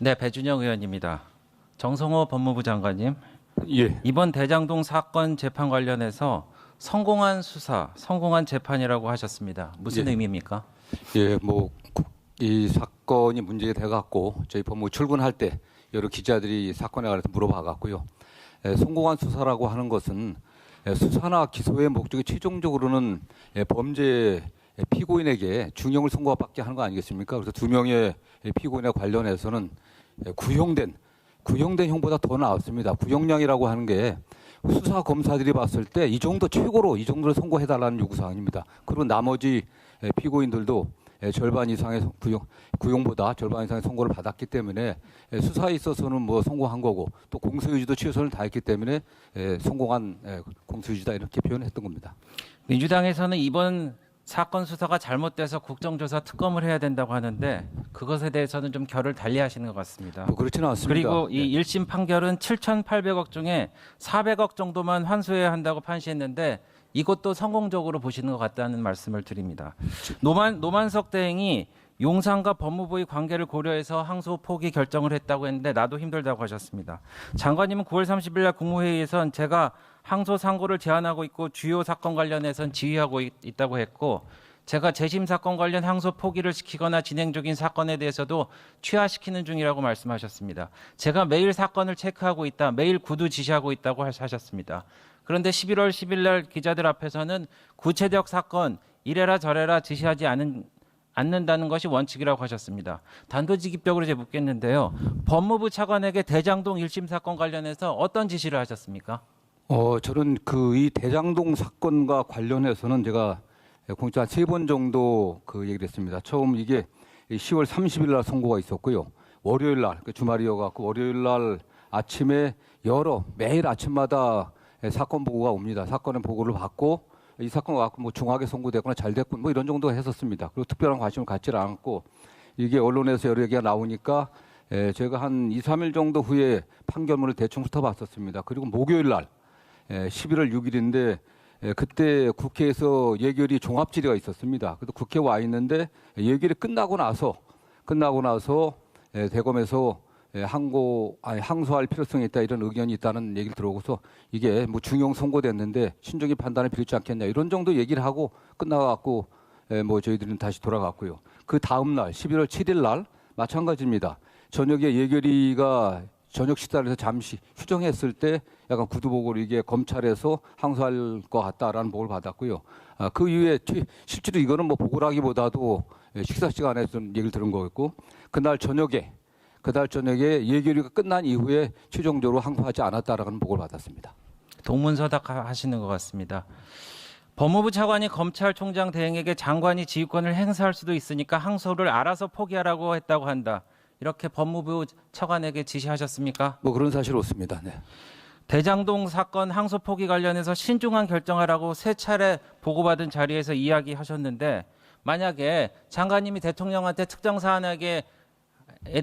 네, 배준영 의원입니다. 정성호 법무부 장관님, 예, 이번 대장동 사건 재판 관련해서 성공한 수사, 성공한 재판이라고 하셨습니다. 무슨 예. 의미입니까? 예, 이 사건이 문제가 돼갖고 저희 법무부 출근할 때 여러 기자들이 이 사건에 관해서 물어봐갖고요. 성공한 수사라고 하는 것은 수사나 기소의 목적이 최종적으로는 범죄 피고인에게 중형을 선고받게 하는 거 아니겠습니까? 그래서 두 명의 피고인에 관련해서는 구형된 형보다 더 나았습니다. 구형량이라고 하는 게 수사 검사들이 봤을 때 이 정도 최고로 이 정도를 선고해달라는 요구사항입니다. 그리고 나머지 피고인들도 절반 이상의 구형보다 절반 이상의 선고를 받았기 때문에 수사에 있어서는 뭐 성공한 거고 또 공소유지도 최선을 다했기 때문에 성공한 공소유지다 이렇게 표현했던 겁니다. 민주당에서는 이번 사건 수사가 잘못돼서 국정조사 특검을 해야 된다고 하는데 그것에 대해서는 좀 결을 달리하시는 것 같습니다. 뭐 그렇지는 않습니다. 그리고 이 1심 판결은 7,800억 중에 400억 정도만 환수해야 한다고 판시했는데 이것도 성공적으로 보시는 것 같다는 말씀을 드립니다. 노만석 대행이 용산과 법무부의 관계를 고려해서 항소 포기 결정을 했다고 했는데 나도 힘들다고 하셨습니다. 장관님은 9월 30일 날 국무회의에선 제가 항소 상고를 제안하고 있고 주요 사건 관련해선 지휘하고 있다고 했고 제가 재심 사건 관련 항소 포기를 시키거나 진행 중인 사건에 대해서도 취하시키는 중이라고 말씀하셨습니다. 제가 매일 사건을 체크하고 있다, 매일 구두 지시하고 있다고 하셨습니다. 그런데 11월 10일 날 기자들 앞에서는 구체적 사건 이래라 저래라 지시하지 않는다는 것이 원칙이라고 하셨습니다. 단도직입적으로 제가 묻겠는데요. 법무부 차관에게 대장동 1심 사건 관련해서 어떤 지시를 하셨습니까? 저는 이 대장동 사건과 관련해서는 제가 공짜 3번 정도 얘기를 했습니다. 처음 이게 10월 30일 날 선고가 있었고요. 월요일 날, 주말이어갖고 월요일 날 아침에 매일 아침마다 사건 보고가 옵니다. 사건의 보고를 받고 이 사건을 갖고 뭐 중하게 선고됐거나 잘 됐군 뭐 이런 정도 했었습니다. 그리고 특별한 관심을 갖지 않았고 이게 언론에서 여러 얘기가 나오니까 제가 한 2, 3일 정도 후에 판결문을 대충 훑어봤었습니다. 그리고 목요일 날 11월 6일인데 그때 국회에서 예결위 종합질의가 있었습니다. 그래서 국회 와 있는데 예결이 끝나고 나서 대검에서 항소할 필요성이 있다 이런 의견이 있다는 얘기를 들어오고서 이게 뭐 중형 선고됐는데 신중히 판단을 필요치 않겠냐 이런 정도 얘기를 하고 끝나갖고 뭐 저희들은 다시 돌아갔고요. 그 다음 날 11월 7일 날 마찬가지입니다. 저녁에 예결위가 저녁 식사를 해서 잠시 휴정했을 때 약간 구두복을 이게 검찰에서 항소할 것 같다라는 보고를 받았고요. 그 이후에 실제로 이거는 뭐 보고라기보다도 식사 시간에 좀 얘기를 들은 거였고 그날 저녁에 예결위가 끝난 이후에 최종적으로 항소하지 않았다라는 보고를 받았습니다. 동문서답 하시는 것 같습니다. 법무부 차관이 검찰총장 대행에게 장관이 지휘권을 행사할 수도 있으니까 항소를 알아서 포기하라고 했다고 한다. 이렇게 법무부 차관에게 지시하셨습니까? 뭐 그런 사실 없습니다. 네. 대장동 사건 항소 포기 관련해서 신중한 결정하라고 3차례 보고받은 자리에서 이야기하셨는데 만약에 장관님이 대통령한테 특정 사안에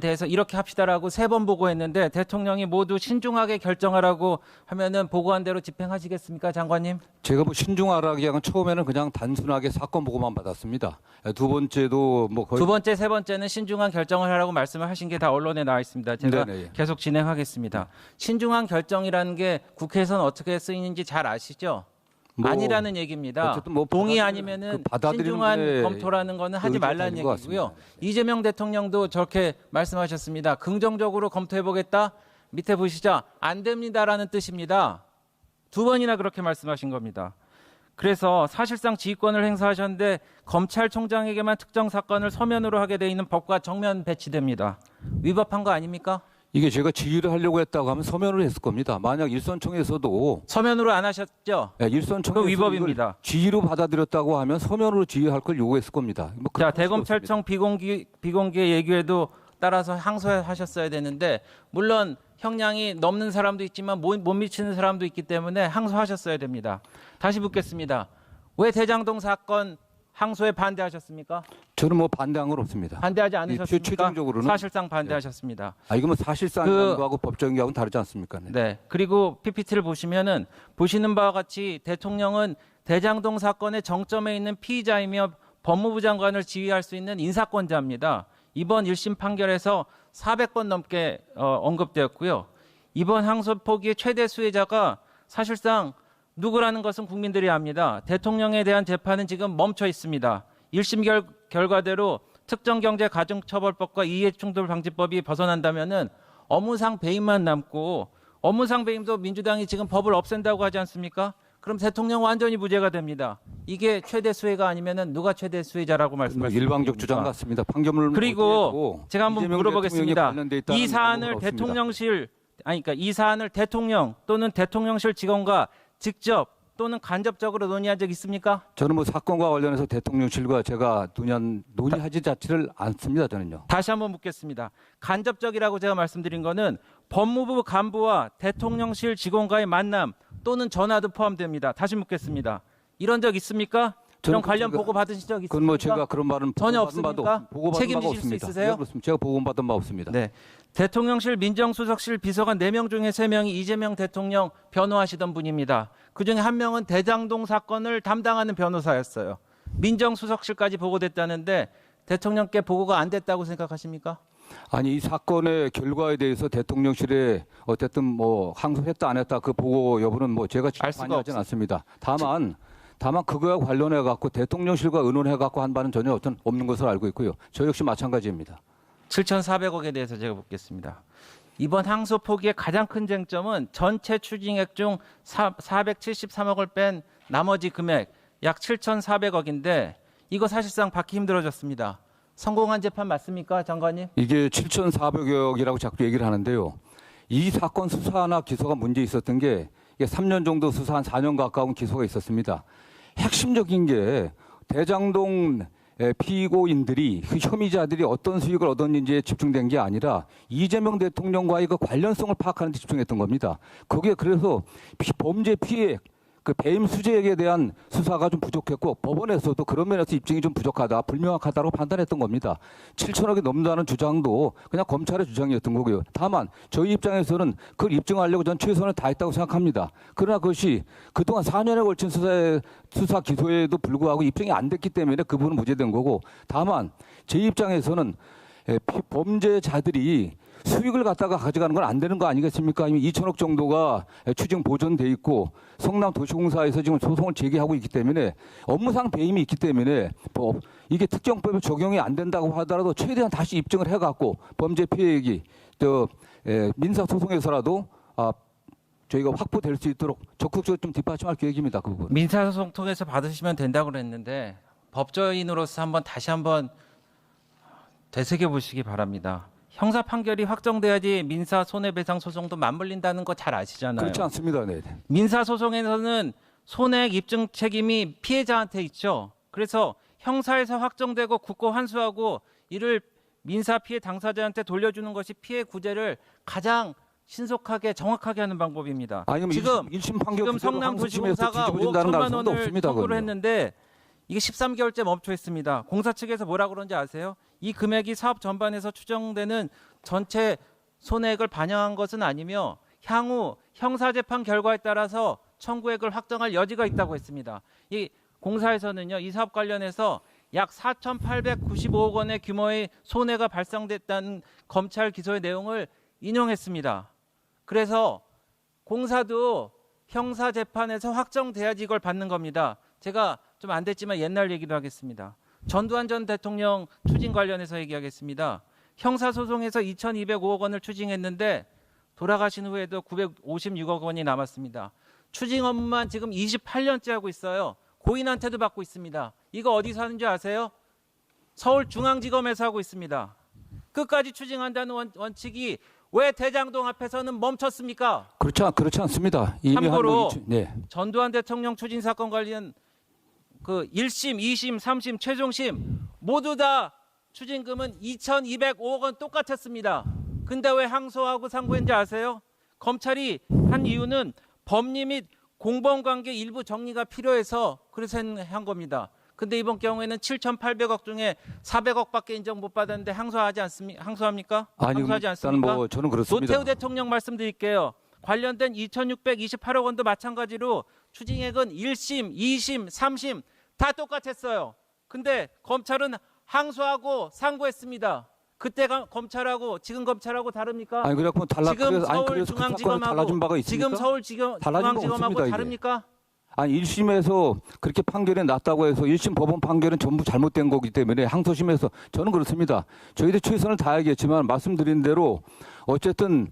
대해서 이렇게 합시다라고 3번 보고했는데 대통령이 모두 신중하게 결정하라고 하면은 보고한 대로 집행하시겠습니까, 장관님? 제가 뭐 신중하라기에는 처음에는 그냥 단순하게 사건 보고만 받았습니다. 두 번째도 뭐 거의 두 번째, 세 번째는 신중한 결정을 하라고 말씀을 하신 게 다 언론에 나와 있습니다. 제가 네네. 계속 진행하겠습니다. 신중한 결정이라는 게 국회에서는 어떻게 쓰이는지 잘 아시죠? 뭐 아니라는 얘기입니다. 어쨌든 뭐 동의 받아들이는- 아니면은 받아들이는 신중한 분의 검토라는 거는 하지 의지가 말라는 다른 것 얘기고요. 같습니다. 이재명 대통령도 저렇게 말씀하셨습니다. 긍정적으로 검토해 보겠다. 밑에 보시죠. 안 됩니다라는 뜻입니다. 2번이나 그렇게 말씀하신 겁니다. 그래서 사실상 지휘권을 행사하셨는데 검찰총장에게만 특정 사건을 서면으로 하게 돼 있는 법과 정면 배치됩니다. 위법한 거 아닙니까? 이게 제가 지휘를 하려고 했다고 하면 서면으로 했을 겁니다. 만약 일선청에서도 서면으로 안 하셨죠? 일선청에서 그거 위법입니다. 지휘로 받아들였다고 하면 서면으로 지휘할 걸 요구했을 겁니다. 뭐 자, 그런 사실 대검찰청 비공개 예규에도 따라서 항소하셨어야 되는데 물론 형량이 넘는 사람도 있지만 못 미치는 사람도 있기 때문에 항소하셨어야 됩니다. 다시 묻겠습니다. 왜 대장동 사건 항소에 반대하셨습니까? 저는 뭐 반대한 건 없습니다. 반대하지 않으셨습니까? 최종적으로는 사실상 반대하셨습니다. 이거 뭐 사실상 연구하고 법적인 경우는 다르지 않습니까? 네. 네. 그리고 PPT를 보시면은 보시는 바와 같이 대통령은 대장동 사건의 정점에 있는 피의자이며 법무부 장관을 지휘할 수 있는 인사권자입니다. 이번 1심 판결에서 400번 넘게 언급되었고요. 이번 항소 포기의 최대 수혜자가 사실상 누구라는 것은 국민들이 압니다. 대통령에 대한 재판은 지금 멈춰 있습니다. 1심 결과대로 특정경제가중처벌법과 이해충돌방지법이 벗어난다면은 업무상 배임만 남고, 업무상 배임도 민주당이 지금 법을 없앤다고 하지 않습니까? 그럼 대통령 완전히 무죄가 됩니다. 이게 최대 수혜가 아니면은 누가 최대 수혜자라고 말씀하십니까? 일방적 주장 같습니다. 판결문을 그리고 제가 한번 이재명 물어보겠습니다. 대통령이 관련돼 있다는 이 사안을 아무것도 없습니다. 그러니까 이 사안을 대통령 또는 대통령실 직원과 직접 또는 간접적으로 논의한 적 있습니까? 저는 뭐 사건과 관련해서 대통령실과 제가 논의하지 자체를 않습니다. 저는요. 다시 한번 묻겠습니다. 간접적이라고 제가 말씀드린 거는 법무부 간부와 대통령실 직원과의 만남 또는 전화도 포함됩니다. 다시 묻겠습니다. 이런 적 있습니까? 이런 관련 보고 받으신 적 있습니까? 그건 뭐 제가 그런 말은 전혀 없습니까? 보고받은 책임지실 바가 수 없습니다. 있으세요? 네, 그렇습니다. 제가 보고받은 바 없습니다. 네. 대통령실 민정수석실 비서관 4명 중에 3명이 이재명 대통령 변호하시던 분입니다. 그중에 한 명은 대장동 사건을 담당하는 변호사였어요. 민정수석실까지 보고됐다는데 대통령께 보고가 안 됐다고 생각하십니까? 아니, 이 사건의 결과에 대해서 대통령실에 어쨌든 뭐 항소했다 안 했다 그 보고 여부는 뭐 제가 알 수가 관여하지는 않습니다. 다만 그거와 관련해 갖고 대통령실과 의논해 갖고 한 바는 전혀 없는 것으로 알고 있고요. 저 역시 마찬가지입니다. 7,400억에 대해서 제가 묻겠습니다. 이번 항소 포기의 가장 큰 쟁점은 전체 추징액 중 473억을 뺀 나머지 금액 약 7,400억인데 이거 사실상 받기 힘들어졌습니다. 성공한 재판 맞습니까, 장관님? 이게 7,400억이라고 자꾸 얘기를 하는데요. 이 사건 수사나 기소가 문제 있었던 게 이게 3년 정도 수사, 한 4년 가까운 기소가 있었습니다. 핵심적인 게 대장동 피고인들이 그 혐의자들이 어떤 수익을 얻었는지에 집중된 게 아니라 이재명 대통령과의 그 관련성을 파악하는 데 집중했던 겁니다. 그게 그래서 범죄 피해 그 배임 수재액에 대한 수사가 좀 부족했고 법원에서도 그런 면에서 입증이 좀 부족하다, 불명확하다고 판단했던 겁니다. 7천억이 넘는다는 주장도 그냥 검찰의 주장이었던 거고요. 다만 저희 입장에서는 그걸 입증하려고 전 최선을 다했다고 생각합니다. 그러나 그것이 그동안 4년에 걸친 수사 기소에도 불구하고 입증이 안 됐기 때문에 그 부분은 무죄된 거고, 다만 제 입장에서는 범죄자들이 수익을 갖다가 가져가는 건 안 되는 거 아니겠습니까? 아니면 2천억 정도가 추징 보존돼 있고 성남도시공사에서 지금 소송을 제기하고 있기 때문에 업무상 배임이 있기 때문에 이게 특정법에 적용이 안 된다고 하더라도 최대한 다시 입증을 해갖고 범죄 피해액이 민사소송에서라도 저희가 확보될 수 있도록 적극적으로 좀 뒷받침할 계획입니다. 그 부분. 민사소송 통해서 받으시면 된다고 그랬는데 법조인으로서 다시 한번 되새겨 보시기 바랍니다. 형사 판결이 확정돼야지 민사 손해배상 소송도 맞물린다는 거 잘 아시잖아요. 그렇지 않습니다. 네. 민사 소송에서는 손해액 입증 책임이 피해자한테 있죠. 그래서 형사에서 확정되고 굳고 환수하고 이를 민사 피해 당사자한테 돌려주는 것이 피해 구제를 가장 신속하게 정확하게 하는 방법입니다. 아니면 지금 1심 판결 지금 성남도시공사가 5억 뒤집어진다는 1천만 가능성도 원을 없습니다. 청구를 그건요. 했는데 이게 13개월째 멈춰 있습니다. 공사 측에서 뭐라 그런지 아세요? 이 금액이 사업 전반에서 추정되는 전체 손해액을 반영한 것은 아니며 향후 형사재판 결과에 따라서 청구액을 확정할 여지가 있다고 했습니다. 이 공사에서는요, 이 사업 관련해서 약 4,895억 원의 규모의 손해가 발생됐다는 검찰 기소의 내용을 인용했습니다. 그래서 공사도 형사재판에서 확정돼야지 이걸 받는 겁니다. 제가 좀 안 됐지만 옛날 얘기도 하겠습니다. 전두환 전 대통령 추징 관련해서 얘기하겠습니다. 형사소송에서 2,205억 원을 추징했는데 돌아가신 후에도 956억 원이 남았습니다. 추징 업무만 지금 28년째 하고 있어요. 고인한테도 받고 있습니다. 이거 어디서 하는지 아세요? 서울중앙지검에서 하고 있습니다. 끝까지 추징한다는 원칙이 왜 대장동 앞에서는 멈췄습니까? 그렇지 않습니다. 이미 참고로 네. 전두환 대통령 추징 사건 관련 그 1심, 2심, 3심, 최종심 모두 다 추징금은 2,205억 원 똑같았습니다. 근데 왜 항소하고 상고했는지 아세요? 검찰이 한 이유는 법리 및 공범관계 일부 정리가 필요해서 그래서 한 겁니다. 근데 이번 경우에는 7,800억 중에 400억밖에 인정 못 받았는데 항소합니까? 아니, 항소하지 일단 않습니까? 뭐 저는 그렇습니다. 노태우 대통령 말씀드릴게요. 관련된 2,628억 원도 마찬가지로 추징액은 1심, 2심, 3심 다 똑같았어요. 근데 검찰은 항소하고 상고했습니다. 그때가 검찰하고 지금 검찰하고 다릅니까? 아니 그래서 지금 아니 그래서 그 사건은 달라진 바가 있습니까? 지금 서울중앙지검하고 없습니다, 이게. 다릅니까? 아니 1심에서 그렇게 판결이 났다고 해서 1심 법원 판결은 전부 잘못된 거기 때문에 항소심에서 저는 그렇습니다. 저희들 최선을 다하겠지만 말씀드린 대로 어쨌든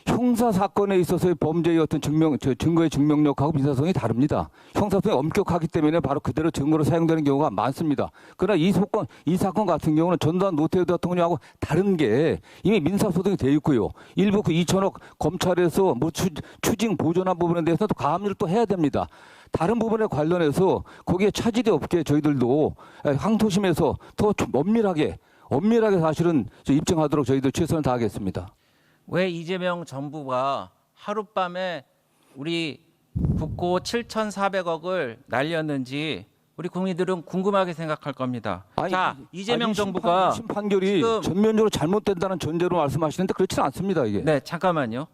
형사 사건에 있어서의 범죄의 어떤 증거의 증명력하고 민사성이 다릅니다. 형사성이 엄격하기 때문에 바로 그대로 증거로 사용되는 경우가 많습니다. 그러나 이 사건 같은 경우는 전두환 노태우 대통령하고 다른 게 이미 민사소송이 되어 있고요. 일부 그 2천억 검찰에서 뭐 추징 보존한 부분에 대해서 또 가압류를 또 해야 됩니다. 다른 부분에 관련해서 거기에 차질이 없게 저희들도 항소심에서 더 엄밀하게 사실은 입증하도록 저희들 최선을 다하겠습니다. 왜 이재명 정부가 하룻밤에 우리 국고 7,400억을 날렸는지 우리 국민들은 궁금하게 생각할 겁니다. 자, 이재명 정부가 심 판결이 지금 전면적으로 잘못된다는 전제로 말씀하시는데 그렇지는 않습니다, 이게. 네, 잠깐만요.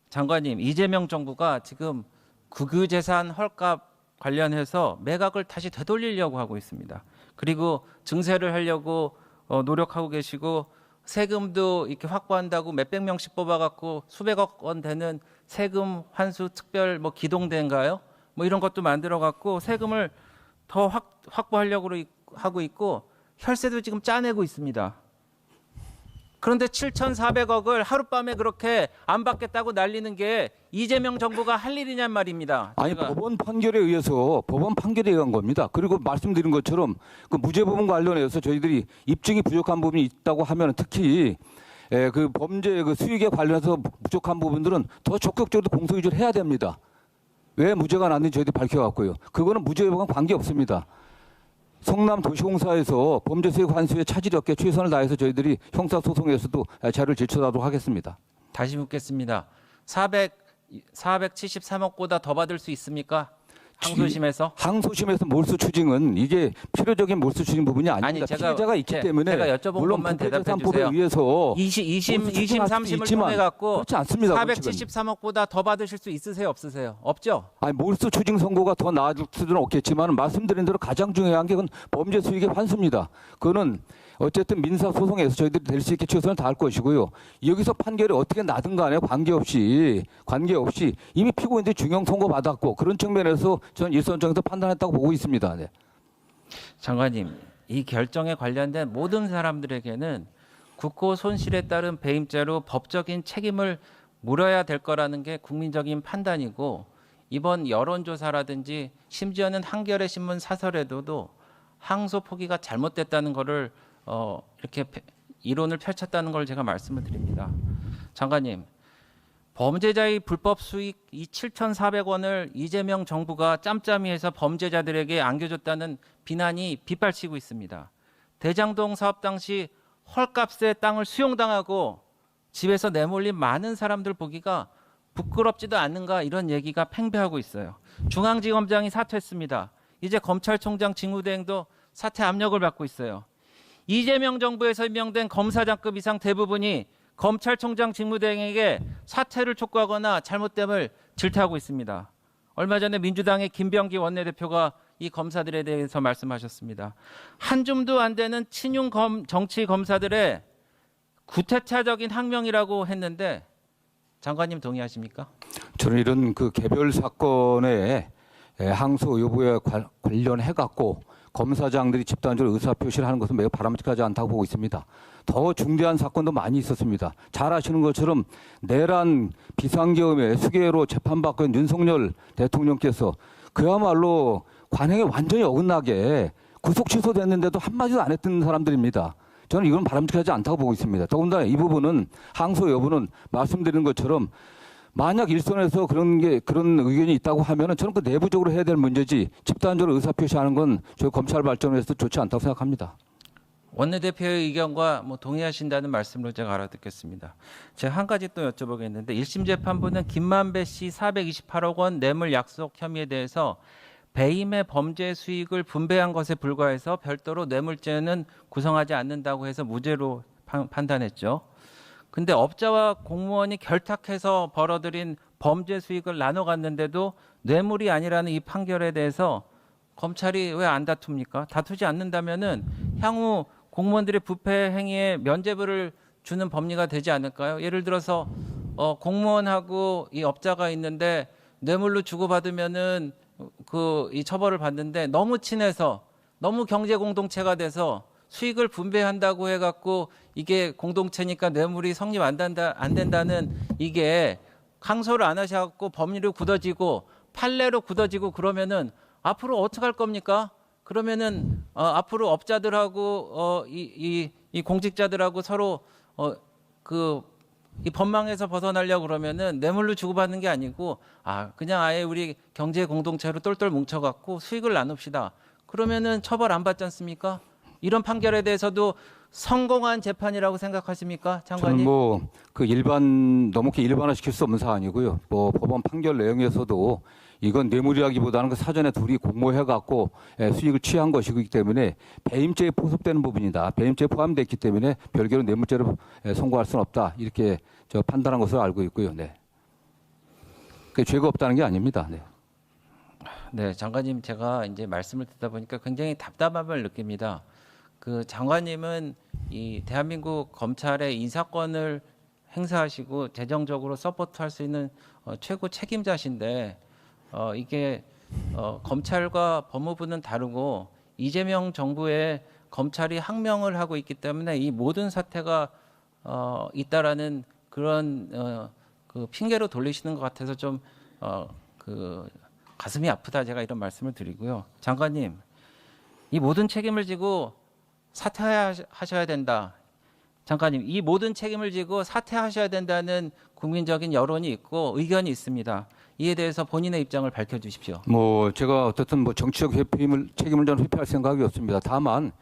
장관님, 이재명 정부가 지금 국유재산 헐값 관련해서 매각을 다시 되돌리려고 하고 있습니다. 그리고 증세를 하려고 노력하고 계시고 세금도 이렇게 확보한다고 몇백 명씩 뽑아갖고 수백억 원 되는 세금 환수 특별 뭐 기동대인가요? 뭐 이런 것도 만들어갖고 세금을 더 확보하려고 하고 있고 혈세도 지금 짜내고 있습니다. 그런데 7,400억을 하룻밤에 그렇게 안 받겠다고 날리는 게 이재명 정부가 할 일이냔 말입니다. 아니 법원 판결에 의한 겁니다. 그리고 말씀드린 것처럼 그 무죄 부분 관련해서 저희들이 입증이 부족한 부분이 있다고 하면 특히 그 범죄 그 수익에 관련해서 부족한 부분들은 더 적극적으로 공소유지를 해야 됩니다. 왜 무죄가 났는지 저희들이 밝혀왔고요. 그거는 무죄 여부와 관계 없습니다. 성남도시공사에서 범죄 수익 환수에 차질이 없게 최선을 다해서 저희들이 형사소송에서도 자료를 제출하도록 하겠습니다. 다시 묻겠습니다. 473억보다 더 받을 수 있습니까? 항소심에서? 항소심에서 몰수 추징은 이게 필요적인 몰수 추징 부분이 아닙니다. 아니, 피해자가 있기 때문에 제가 여쭤본 물론 것만 대답해 국회재산법에 주세요. 의해서 2심, 3심을 통해 갖고 그렇지 않습니다. 473억보다 더 받으실 수 있으세요, 없으세요? 없죠? 아니 몰수 추징 선고가 더 나아질 수는 없겠지만 말씀드린 대로 가장 중요한 게 그건 범죄 수익의 환수입니다. 그거는 어쨌든 민사 소송에서 저희들이 될 수 있게 최선을 다할 것이고요. 여기서 판결이 어떻게 나든 간에 관계없이 이미 피고인들이 중형 선고 받았고 그런 측면에서 저는 일선정에서 판단했다고 보고 있습니다. 네. 장관님, 이 결정에 관련된 모든 사람들에게는 국고 손실에 따른 배임죄로 법적인 책임을 물어야 될 거라는 게 국민적인 판단이고 이번 여론조사라든지 심지어는 한겨레 신문 사설에도 항소 포기가 잘못됐다는 거를 이렇게 이론을 펼쳤다는 걸 제가 말씀을 드립니다. 장관님, 범죄자의 불법 수익 이 7,400원을 이재명 정부가 짬짬이 해서 범죄자들에게 안겨줬다는 비난이 빗발치고 있습니다. 대장동 사업 당시 헐값에 땅을 수용당하고 집에서 내몰린 많은 사람들 보기가 부끄럽지도 않는가 이런 얘기가 팽배하고 있어요. 중앙지검장이 사퇴했습니다. 이제 검찰총장 직무대행도 사퇴 압력을 받고 있어요. 이재명 정부에서 임명된 검사장급 이상 대부분이 검찰총장 직무대행에게 사퇴를 촉구하거나 잘못됨을 질타하고 있습니다. 얼마 전에 민주당의 김병기 원내대표가 이 검사들에 대해서 말씀하셨습니다. 한 줌도 안 되는 친윤 정치 검사들의 구태타적인 항명이라고 했는데 장관님 동의하십니까? 저는 이런 그 개별 사건의 항소 여부에 관련해 갖고 검사장들이 집단적으로 의사표시를 하는 것은 매우 바람직하지 않다고 보고 있습니다. 더 중대한 사건도 많이 있었습니다. 잘 아시는 것처럼 내란 비상계엄의 수괴로 재판받고 있는 윤석열 대통령께서 그야말로 관행에 완전히 어긋나게 구속 취소됐는데도 한마디도 안 했던 사람들입니다. 저는 이건 바람직하지 않다고 보고 있습니다. 더군다나 이 부분은 항소 여부는 말씀드린 것처럼 만약 일선에서 그런 의견이 있다고 하면은 저는 그 내부적으로 해야 될 문제지 집단적으로 의사표시하는 건 저희 검찰 발전에서 좋지 않다고 생각합니다. 원내대표의 의견과 동의하신다는 말씀을 제가 알아듣겠습니다. 제가 한 가지 또 여쭤보겠는데 1심 재판부는 김만배 씨 428억 원 뇌물 약속 혐의에 대해서 배임의 범죄 수익을 분배한 것에 불과해서 별도로 뇌물죄는 구성하지 않는다고 해서 무죄로 판단했죠. 근데 업자와 공무원이 결탁해서 벌어들인 범죄 수익을 나눠 갔는데도 뇌물이 아니라는 이 판결에 대해서 검찰이 왜 안 다툽니까? 다투지 않는다면은 향후 공무원들의 부패 행위에 면죄부를 주는 법리가 되지 않을까요? 예를 들어서 공무원하고 이 업자가 있는데 뇌물로 주고받으면은 이 처벌을 받는데 너무 친해서 너무 경제 공동체가 돼서 수익을 분배한다고 해갖고 이게 공동체니까 뇌물이 성립 안 된다는 이게 항소를 안 하셔갖고 법리로 굳어지고 판례로 굳어지고 그러면은 앞으로 어떻게 할 겁니까? 그러면은 앞으로 업자들하고 이 공직자들하고 서로 이 법망에서 벗어나려고 그러면은 뇌물로 주고받는 게 아니고 그냥 아예 우리 경제 공동체로 똘똘 뭉쳐갖고 수익을 나눕시다. 그러면은 처벌 안 받지 않습니까? 이런 판결에 대해서도 성공한 재판이라고 생각하십니까, 장관님? 저는 너무 일반화시킬 수 없는 사안이고요. 법원 판결 내용에서도 이건 뇌물이라기보다는 사전에 둘이 공모해갖고 수익을 취한 것이기 때문에 배임죄에 포섭되는 부분이다. 배임죄에 포함됐기 때문에 별개로 뇌물죄로 선고할 수는 없다. 이렇게 판단한 것으로 알고 있고요. 네. 그 죄가 없다는 게 아닙니다. 네. 네, 장관님 제가 이제 말씀을 듣다 보니까 굉장히 답답함을 느낍니다. 장관님은 이 대한민국 검찰의 인사권을 행사하시고 재정적으로 서포트할 수 있는 최고 책임자신데 이게 검찰과 법무부는 다르고 이재명 정부의 검찰이 항명을 하고 있기 때문에 이 모든 사태가 있다라는 그런 핑계로 돌리시는 것 같아서 좀 가슴이 아프다 제가 이런 말씀을 드리고요. 장관님, 이 모든 책임을 지고 사퇴하셔야 된다. 장관님, 이 모든 책임을 지고 사퇴하셔야 된다는 국민적인 여론이 있고 의견이 있습니다. 이에 대해서 본인의 입장을 밝혀주십시오. 제가 어떻든 정치적 책임을 저는 회피할 생각이 없습니다. 다만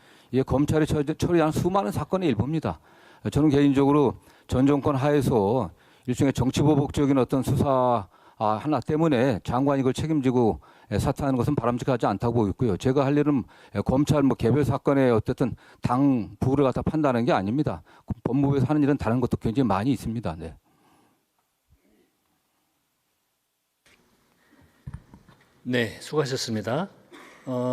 검찰이 처리한 수많은 사건의 일부입니다. 저는 개인적으로 전 정권 하에서 일종의 정치보복적인 어떤 수사 하나 때문에 장관이 이걸 책임지고 사퇴하는 것은 바람직하지 않다고 보고 있고요. 제가 할 일은 검찰 개별 사건의 어쨌든 당 부를 갖다 판단하는 게 아닙니다. 법무부에서 하는 일은 다른 것도 굉장히 많이 있습니다. 네. 네, 수고하셨습니다.